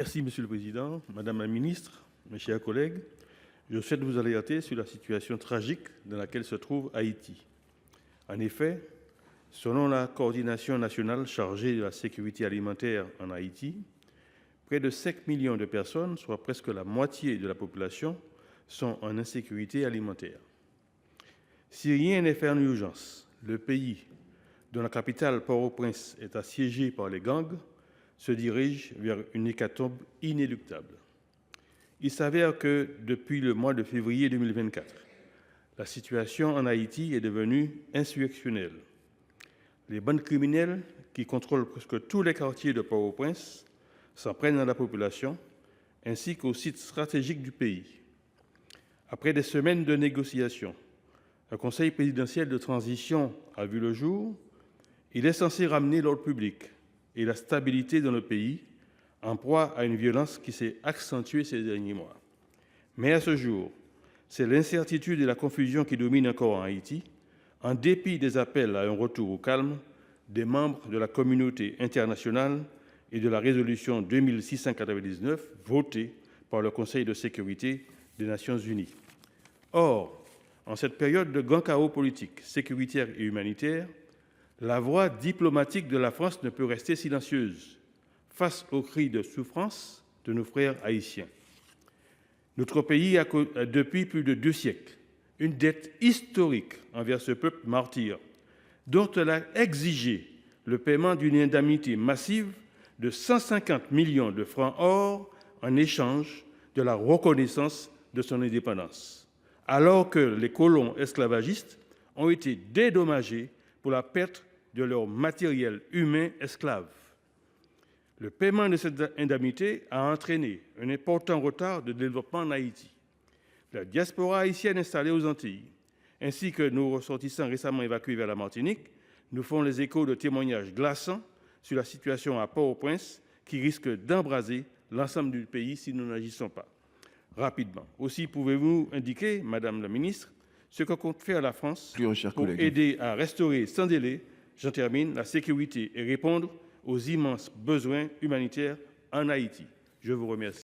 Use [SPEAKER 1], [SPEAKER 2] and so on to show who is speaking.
[SPEAKER 1] Merci, Monsieur le Président, Madame la Ministre, mes chers collègues. Je souhaite vous alerter sur la situation tragique dans laquelle se trouve Haïti. En effet, selon la coordination nationale chargée de la sécurité alimentaire en Haïti, près de 5 millions de personnes, soit presque la moitié de la population, sont en insécurité alimentaire. Si rien n'est fait en urgence, le pays, dont la capitale Port-au-Prince est assiégé par les gangs, se dirige vers une hécatombe inéluctable. Il s'avère que depuis le mois de février 2024, la situation en Haïti est devenue insurrectionnelle. Les bandes criminelles qui contrôlent presque tous les quartiers de Port-au-Prince s'en prennent à la population ainsi qu'aux sites stratégiques du pays. Après des semaines de négociations, un conseil présidentiel de transition a vu le jour. Il est censé ramener l'ordre public et la stabilité dans le pays, en proie à une violence qui s'est accentuée ces derniers mois. Mais à ce jour, c'est l'incertitude et la confusion qui dominent encore en Haïti, en dépit des appels à un retour au calme des membres de la communauté internationale et de la résolution 2699 votée par le Conseil de sécurité des Nations unies. Or, en cette période de grand chaos politique, sécuritaire et humanitaire, la voix diplomatique de la France ne peut rester silencieuse face aux cris de souffrance de nos frères haïtiens. Notre pays a, depuis plus de 2 siècles, une dette historique envers ce peuple martyr, dont elle a exigé le paiement d'une indemnité massive de 150 millions de francs or en échange de la reconnaissance de son indépendance, alors que les colons esclavagistes ont été dédommagés pour la perte de leur matériel humain esclave. Le paiement de cette indemnité a entraîné un important retard de développement en Haïti. La diaspora haïtienne installée aux Antilles, ainsi que nos ressortissants récemment évacués vers la Martinique, nous font les échos de témoignages glaçants sur la situation à Port-au-Prince qui risque d'embraser l'ensemble du pays si nous n'agissons pas rapidement. Aussi, pouvez-vous indiquer, Madame la Ministre, ce que compte faire la France pour aider à restaurer sans délai, j'en termine, la sécurité et répondre aux immenses besoins humanitaires en Haïti. Je vous remercie.